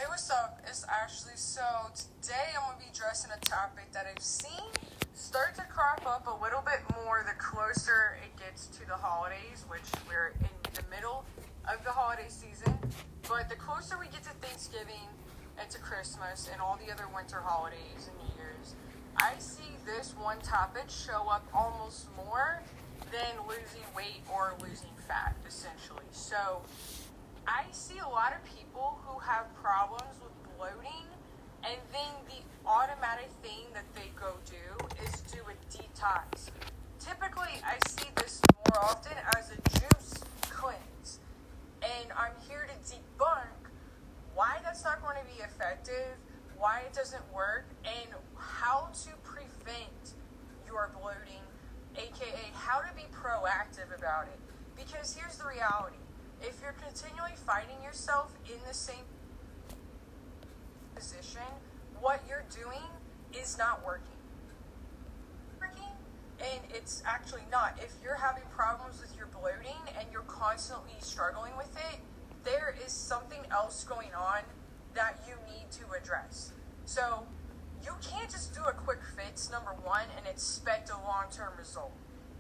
Hey, what's up? It's Ashley. So today I'm going to be addressing a topic that I've seen start to crop up a little bit more the closer it gets to the holidays, which we're in the middle of the holiday season. But the closer we get to Thanksgiving and to Christmas and all the other winter holidays and New Year's, I see this one topic show up almost more than losing weight or losing fat, essentially. So I see a lot of people who have problems with bloating, and then the automatic thing that they go do is do a detox. Typically, I see this more often as a juice cleanse, and I'm here to debunk why that's not going to be effective, why it doesn't work, and how to prevent your bloating, aka how to be proactive about it. Because here's the reality. If you're continually finding yourself in the same position, what you're doing is not working. And it's actually not. If you're having problems with your bloating and you're constantly struggling with it, there is something else going on that you need to address. So you can't just do a quick fix, number one, and expect a long-term result.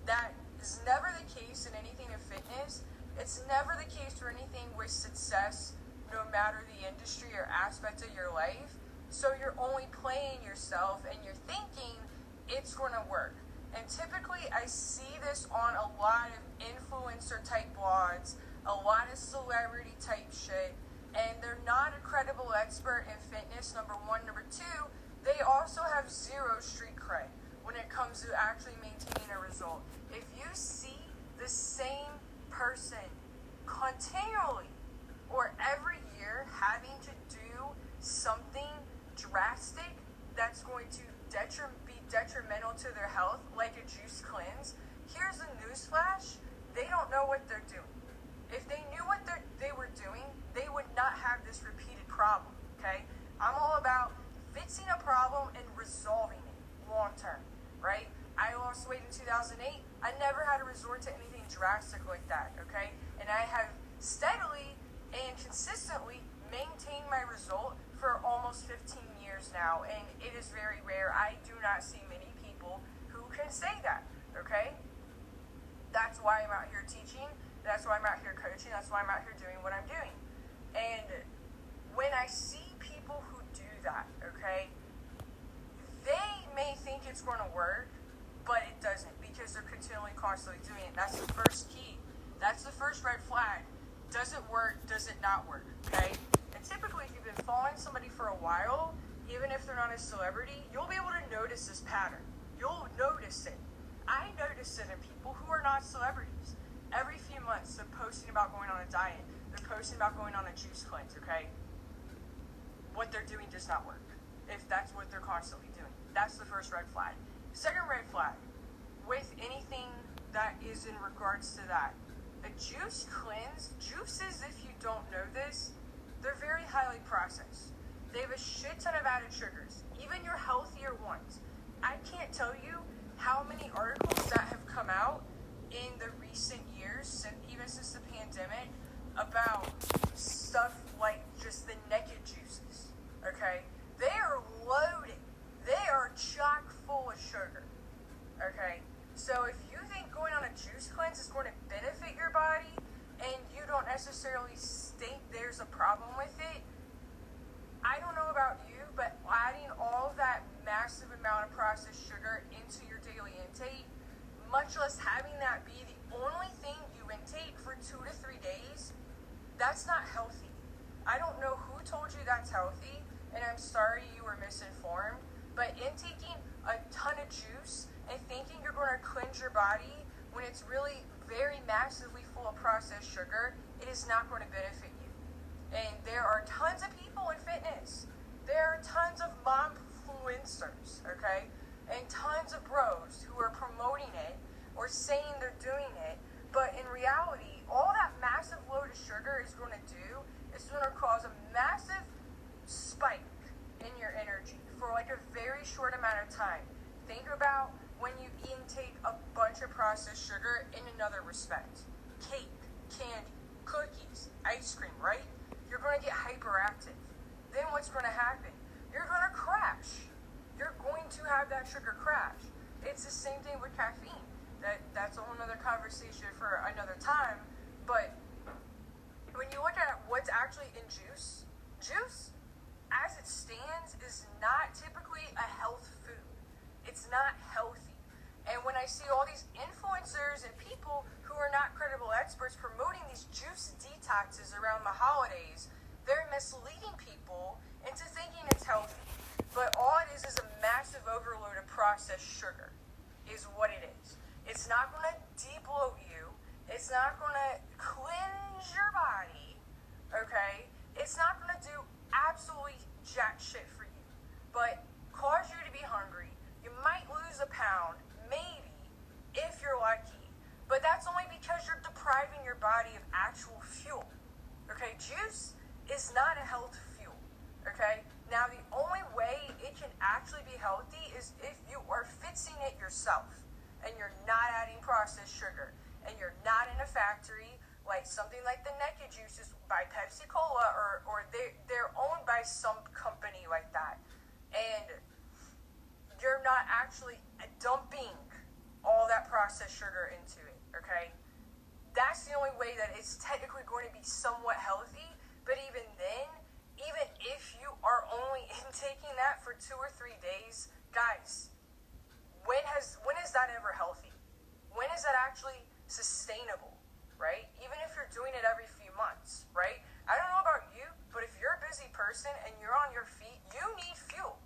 That is never the case in anything in fitness. It's never the case for anything with success, no matter the industry or aspect of your life. So you're only playing yourself and you're thinking it's going to work. And typically I see this on a lot of influencer type blogs, a lot of celebrity type shit, and they're not a credible expert in fitness, number one. Number two, they also have zero street cred when it comes to actually maintaining a result. If you see the same person continually or every year having to do something drastic that's going to be detrimental to their health, like a juice cleanse, here's a newsflash: they don't know what they're doing. If they knew what they were doing, they would not have this repeated problem, okay? I'm all about fixing a problem and resolving it long term, right? I lost weight in 2008. I never had to resort to anything drastic like that, okay? And I have steadily and consistently maintained my result for almost 15 years now, and it is very rare. I do not see many people who can say that, okay? That's why I'm out here teaching. That's why I'm out here coaching. That's why I'm out here doing what I'm doing. And when I see people who do that, okay, they may think it's going to work, but it doesn't, because they're continually, constantly doing it. That's the first key. That's the first red flag. Does it work? Does it not work? Okay? And typically, if you've been following somebody for a while, even if they're not a celebrity, you'll be able to notice this pattern. You'll notice it. I notice it in people who are not celebrities. Every few months, they're posting about going on a diet. They're posting about going on a juice cleanse, okay? What they're doing does not work, if that's what they're constantly doing. That's the first red flag. Second red flag, with anything that is in regards to that, a juice cleanse, juices, if you don't know this, they're very highly processed. They have a shit ton of added sugars, even your healthier ones. I can't tell you how many articles that have come out in the recent years, even since the pandemic, about stuff like just the naked juices, okay? They are loaded. They are chock full of sugar, okay? So if you think going on a juice cleanse is going to benefit your body and you don't necessarily think there's a problem with it, I don't know about you, but adding all that massive amount of processed sugar into your daily intake, much less having that be the only thing you intake for 2 to 3 days, that's not healthy. I don't know who told you that's healthy, and I'm sorry you were misinformed, but intaking a ton of juice and thinking you're going to cleanse your body when it's really very massively full of processed sugar, it is not going to benefit you. And there are tons of people in fitness. There are tons of momfluencers, okay? And tons of bros who are promoting it or saying they're doing it. But in reality, all that massive load of sugar is going to do is going to cause a massive spike in your energy for like a very short amount of time. Think about when you intake a bunch of processed sugar in another respect. Cake, candy, cookies, ice cream, right? You're going to get hyperactive. what's going to happen? You're going to crash. You're going to have that sugar crash. It's the same thing with caffeine. That's a whole nother conversation for another time. But when you look at what's actually in juice, juice, as it stands, is not typically a health food. It's not healthy. And when I see all these influencers and people who are not credible experts promoting these juice detoxes around the holidays, they're misleading people into thinking it's healthy. But all it is a massive overload of processed sugar, is what it is. It's not going to de-bloat you. It's not going to cleanse your body, okay? It's not going to do absolutely jack shit for you, but cause you to be hungry. You might lose a pound, maybe, if you're lucky. But that's only because you're depriving your body of actual fuel, okay? Juice is not a health fuel, okay? Now, the only way it can actually be healthy is if you are fixing it yourself and you're not adding processed sugar and you're not in a factory like something like the Naked Juices by Pepsi Cola or they're owned by some company like that. And you're not actually dumping all that processed sugar into it, okay? That's the only way that it's technically going to be somewhat healthy. But even then, even if you are only intaking that for 2 or 3 days, guys, when is that ever healthy? When is that actually sustainable, right? Even if you're doing it every few months, right? I don't know about you, but if you're a busy person and you're on your feet, you need fuel.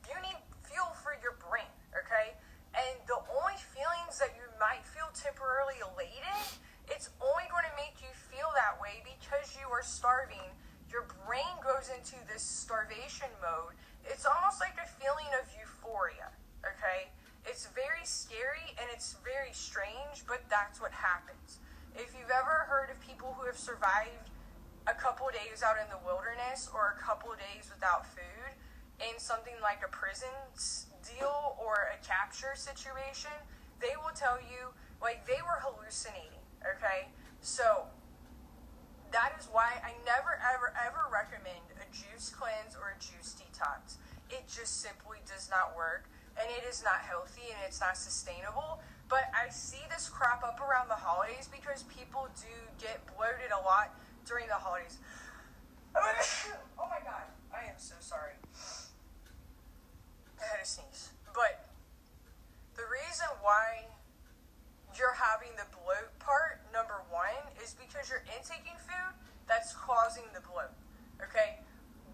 You need fuel for your brain, okay? And the only feelings that you might feel temporarily elated, it's only going to make you feel that way because you are starving. Your brain goes into this starvation mode. It's almost like a feeling of euphoria, okay? It's very scary and it's very strange, but that's what happens. If you've ever heard of people who have survived a couple of days out in the wilderness or a couple of days without food in something like a prison deal or a capture situation, they will tell you, like, they were hallucinating, okay? So that is why I never, ever, ever recommend a juice cleanse or a juice detox. It just simply does not work, and it is not healthy, and it's not sustainable. But I see this crop up around the holidays because people do get bloated a lot during the holidays. Oh my God, I am so sorry. I had to sneeze. But the reason why you're having the bloat part, number one, is because you're intaking food that's causing the bloat, okay?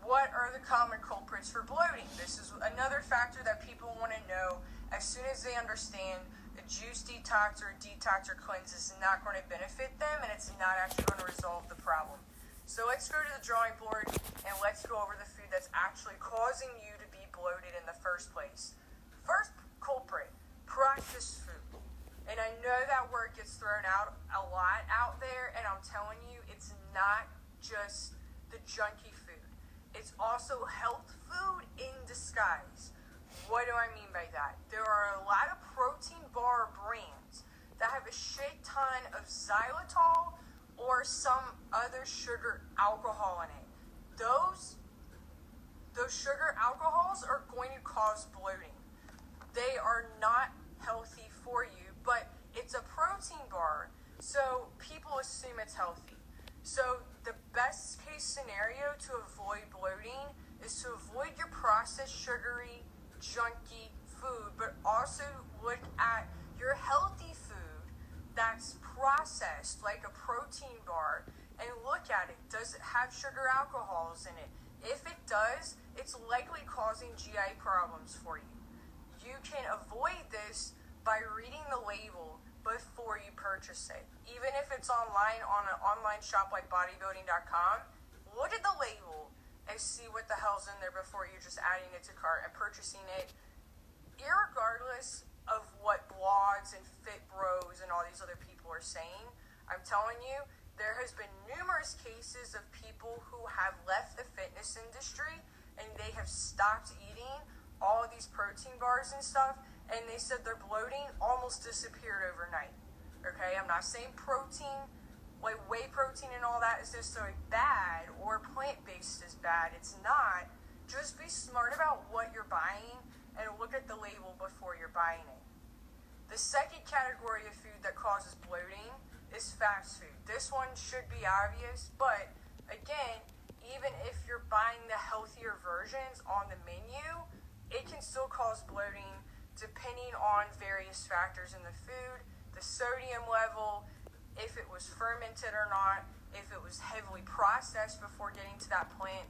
What are the common culprits for bloating? This is another factor that people want to know as soon as they understand a juice detox or a detox or cleanse is not going to benefit them and it's not actually going to resolve the problem. So let's go to the drawing board and let's go over the food that's actually causing you to be bloated in the first place. First culprit, processed food. And I know that word gets thrown out a lot out there, and I'm telling you, it's not just the junky food. It's also health food in disguise. What do I mean by that? There are a lot of protein bar brands that have a shit ton of xylitol or some other sugar alcohol in it. Those sugar alcohols are going to cause bloating. They are not healthy for you, but it's a protein bar, so people assume it's healthy. So the best case scenario to avoid bloating is to avoid your processed sugary, junky food, but also look at your healthy food that's processed, like a protein bar, and look at it. Does it have sugar alcohols in it? If it does, it's likely causing GI problems for you. You can avoid this by reading the label before you purchase it. Even if it's online on an online shop like bodybuilding.com, look at the label and see what the hell's in there before you're just adding it to cart and purchasing it, irregardless of what blogs and fit bros and all these other people are saying. I'm telling you, there has been numerous cases of people who have left the fitness industry and they have stopped eating all of these protein bars and stuff, and they said their bloating almost disappeared overnight. Okay, I'm not saying protein, like whey protein and all that is necessarily bad or plant-based is bad. It's not. just be smart about what you're buying and look at the label before you're buying it. The second category of food that causes bloating is fast food. This one should be obvious, but again, even if you're buying the healthier versions on the menu, it can still cause bloating depending on various factors in the food, the sodium level, if it was fermented or not, if it was heavily processed before getting to that plant.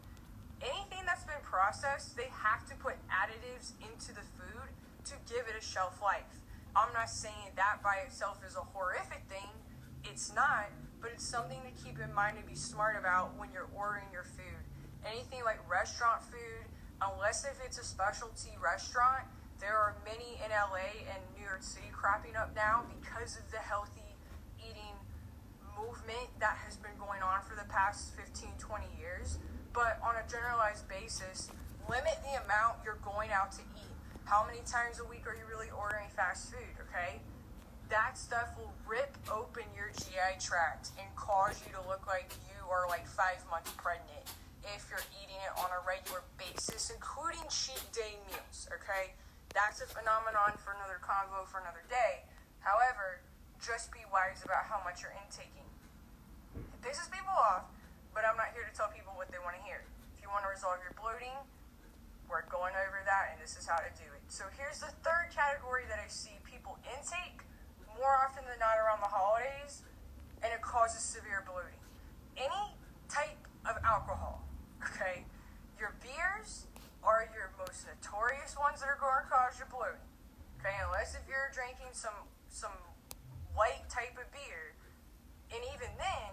Anything that's been processed, they have to put additives into the food to give it a shelf life. I'm not saying that by itself is a horrific thing. It's not, but it's something to keep in mind to be smart about when you're ordering your food. Anything like restaurant food, unless if it's a specialty restaurant, there are many in LA and New York City cropping up now because of the healthy eating movement that has been going on for the past 15, 20 years. But on a generalized basis, limit the amount you're going out to eat. How many times a week are you really ordering fast food, okay? That stuff will rip open your GI tract and cause you to look like you are like 5 months pregnant if you're eating it on a regular basis, including cheat day meals, okay? That's a phenomenon for another convo for another day. However, just be wise about how much you're intaking. It pisses people off, but I'm not here to tell people what they want to hear. If you want to resolve your bloating, we're going over that, and this is how to do it. So here's the third category that I see people intake more often than not around the holidays, and it causes severe bloating. Any type of alcohol, okay? Your beers are your most notorious ones that are going to cause your bloating, okay? Unless if you're drinking some light type of beer, and even then,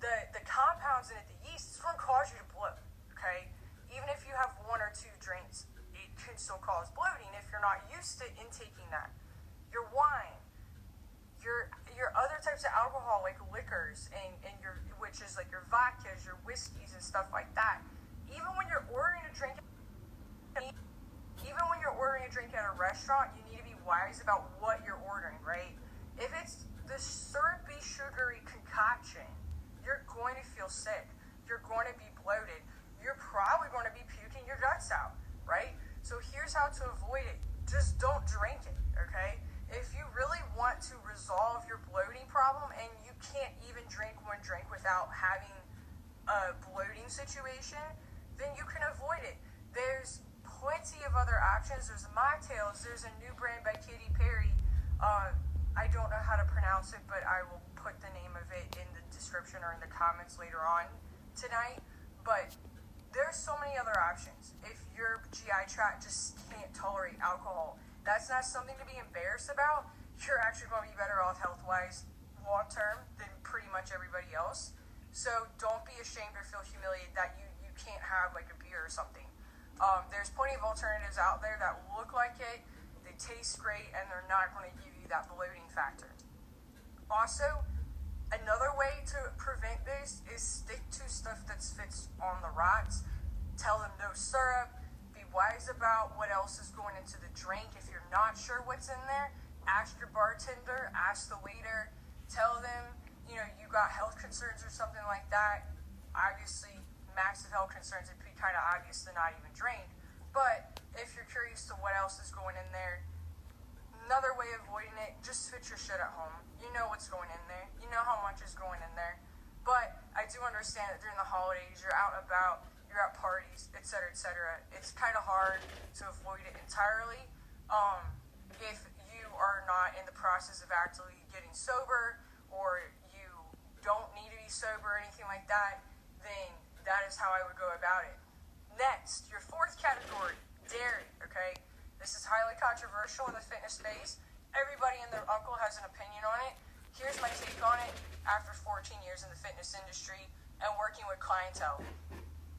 the compounds in it, the yeast, is going to cause you to bloat, okay? Even if you have 1 or 2 drinks, it can still cause bloating if you're not used to intaking that. Your wine, your other types of alcohol like liquors and your, which is like your vodkas, your whiskeys and stuff like that. Even when you're ordering a drink at a restaurant, you need to be wise about what you're ordering, right? If it's the syrupy, sugary concoction, you're going to feel sick. You're going to be bloated. You're probably going to be puking your guts out, right? So here's how to avoid it. Just don't drink it, okay? If you really want to resolve your bloating problem and you can't even drink one drink without having a bloating situation, then you can avoid it. There's plenty of other options. There's mocktails. There's a new brand by Katy Perry. I don't know how to pronounce it, but I will put the name of it in the description or in the comments later on tonight. But there's so many other options. If your GI tract just can't tolerate alcohol, that's not something to be embarrassed about. You're actually going to be better off health-wise long term than pretty much everybody else. So don't be ashamed or feel humiliated that you can't have like a beer or something. There's plenty of alternatives out there that look like it, they taste great, and they're not going to give you that bloating factor. Also, another way to prevent this is stick to stuff that fits on the rocks. Tell them no syrup. Be wise about what else is going into the drink. If you're not sure what's in there, ask your bartender, ask the waiter, tell them, you got health concerns or something like that. Obviously, massive health concerns, it'd be kind of obvious to not even drink. But if you're curious to what else is going in there, another way of avoiding it, just fit your shit at home. You know what's going in there. You know how much is going in there. But I do understand that during the holidays, you're out and about, you're at parties, etc., etc. It's kind of hard to avoid it entirely. If you are not in the process of actually getting sober, or you don't need to be sober or anything like that, then that is how I would go about it. Next, your fourth category, dairy, okay? This is highly controversial in the fitness space. Everybody and their uncle has an opinion on it. Here's my take on it after 14 years in the fitness industry and working with clientele.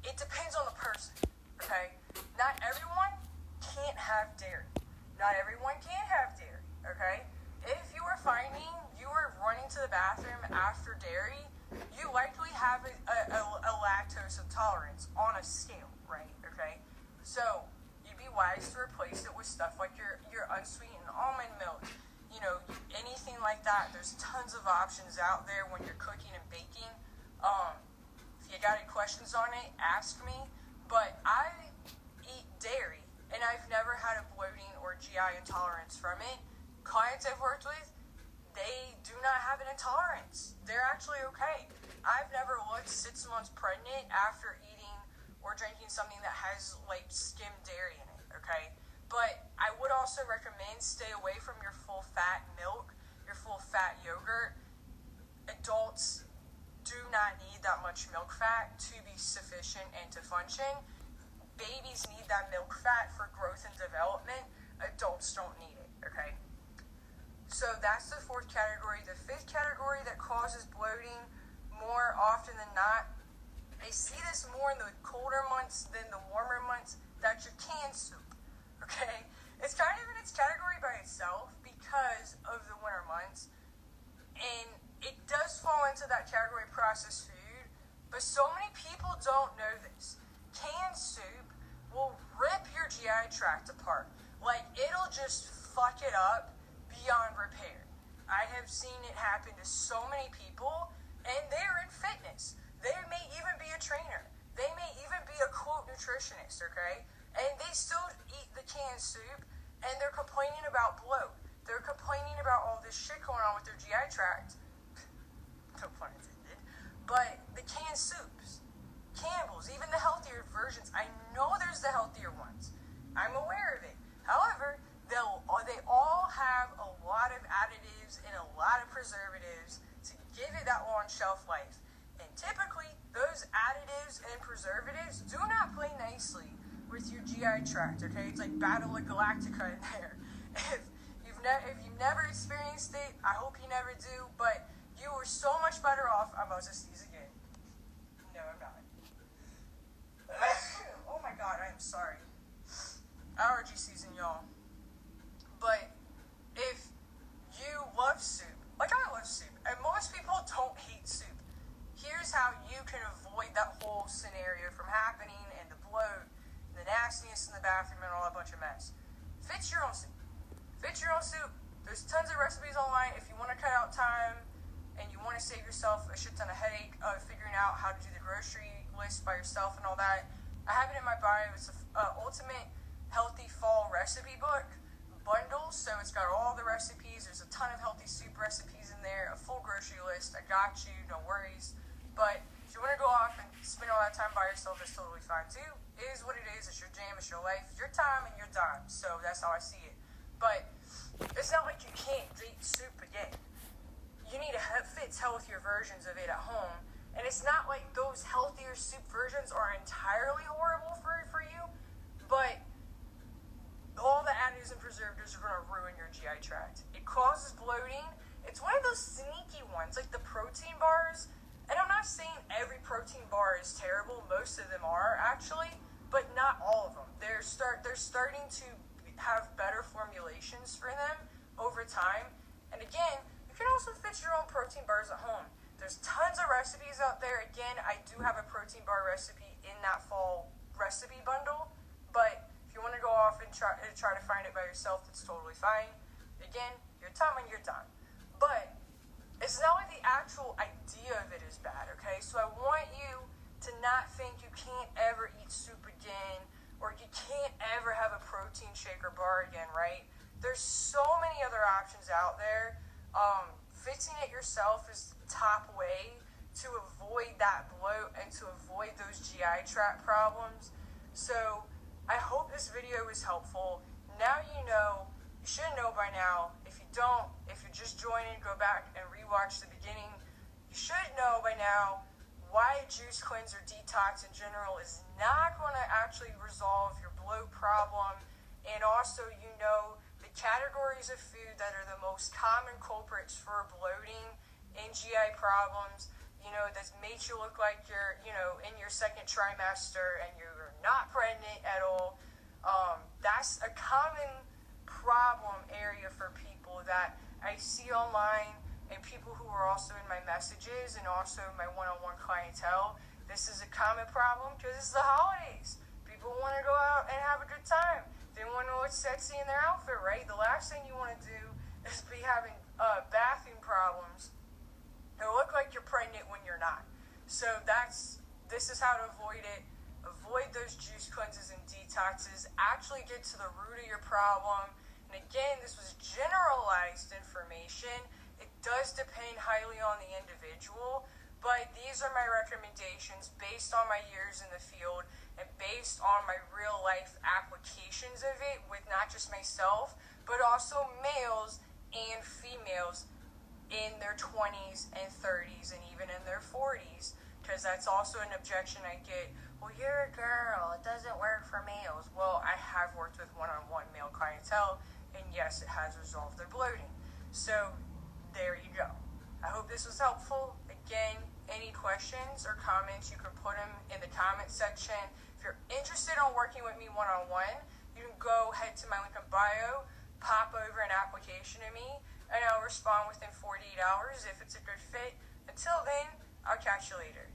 It depends on the person, okay? Not everyone can't have dairy. Not everyone can have dairy, okay? If you are finding you are running to the bathroom after dairy, you likely have a lactose intolerance on a scale, right, okay? So you'd be wise to replace it with stuff like your unsweetened almond milk, anything like that. There's tons of options out there when you're cooking and baking. If you got any questions on it, ask me. But I intolerance from it. Clients I've worked with, they do not have an intolerance. They're actually okay. I've never looked 6 months pregnant after eating or drinking something that has like skimmed dairy in it, okay? But I would also recommend stay away from your full fat milk, your full fat yogurt. Adults do not need that much milk fat to be sufficient and to function. Babies need that milk fat for growth and development. Adults don't need it, okay? So that's the fourth category. The fifth category that causes bloating more often than not, I see this more in the colder months than the warmer months, that's your canned soup, okay? It's kind of in its category by itself because of the winter months, and it does fall into that category of processed food, but so many people don't know this. Canned soup will rip your GI tract apart. Like, it'll just fuck it up beyond repair. I have seen it happen to so many people, and they're in fitness. They may even be a trainer. They may even be a quote nutritionist, okay? And they still eat the canned soup, and they're complaining about bloat. They're complaining about all this shit going on with their GI tract. No pun intended. But the canned soups, Campbell's, even the healthier versions, I know there's the healthier ones. I'm aware of it. However, they all have a lot of additives and a lot of preservatives to give it that long shelf life. And typically, those additives and preservatives do not play nicely with your GI tract, okay? It's like Battle of Galactica in there. If you've never experienced it, I hope you never do, but you are so much better off. I'm about to sneeze again. No, I'm not. Oh my god, I am sorry. Allergy season, y'all. But if you love soup, like I love soup, and most people don't hate soup, here's how you can avoid that whole scenario from happening and the bloat, and the nastiness in the bathroom and all that bunch of mess. Fix your own soup. Fix your own soup. There's tons of recipes online if you want to cut out time and you want to save yourself a shit ton of headache of figuring out how to do the grocery list by yourself and all that. I have it in my bio. It's an ultimate healthy fall recipe book bundle, so it's got all the recipes. There's a ton of healthy soup recipes in there, a full grocery list. I got you, no worries. But if you want to go off and spend all that time by yourself, that's totally fine too. It is what it is. It's your jam. It's your life. It's your time and your dime. So that's how I see it. But it's not like you can't eat soup again. You need to fix healthier versions of it at home. And it's not like those healthier soup versions are entirely horrible for you, but all the additives and preservatives are going to ruin your GI tract. It causes bloating. It's one of those sneaky ones, like the protein bars. And I'm not saying every protein bar is terrible. Most of them are, actually, but not all of them. They're starting to have better formulations for them over time. And again, you can also fix your own protein bars at home. There's tons of recipes out there. Again, I do have a protein bar recipe in that fall recipe bundle, but if you want to go off and try to find it by yourself, that's totally fine. Again, your time and your time. But it's not like the actual idea of it is bad, okay? So I want you to not think you can't ever eat soup again, or you can't ever have a protein shake or bar again, right? There's so many other options out there. Fixing it yourself is the top way to avoid that bloat and to avoid those GI tract problems. So I hope this video was helpful. Now you know. You should know by now. If you don't, if you're just joining, go back and rewatch the beginning. You should know by now why a juice cleanse or detox in general is not going to actually resolve your bloat problem. And also, you know the categories of food that are the most common culprits for bloating and GI problems, you know, that makes you look like you're, you know, in your second trimester and you're not pregnant at all. That's a common problem area for people that I see online and people who are also in my messages and also my one-on-one clientele. This is a common problem because it's the holidays. People want to go out and have a good time. They want to look sexy in their outfit, right? The last thing you want to do is be having bathroom problems or look like you're pregnant when you're not. So this is how to avoid it. Avoid those juice cleanses and detoxes. Actually get to the root of your problem And again, this was generalized information. It does depend highly on the individual, but these are my recommendations based on my years in the field and based on my real life applications of it with not just myself, but also males and females in their 20s and 30s and even in their 40s, because that's also an objection I get. Well, you're a girl, it doesn't work for males. Well, I have worked with one-on-one male clientele, and yes, it has resolved their bloating. So there you go. I hope this was helpful. Again, any questions or comments, you can put them in the comment section. If you're interested in working with me one-on-one, you can go head to my link in bio, pop over an application to me, and I'll respond within 48 hours if it's a good fit. Until then, I'll catch you later.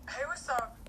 Hey, what's up?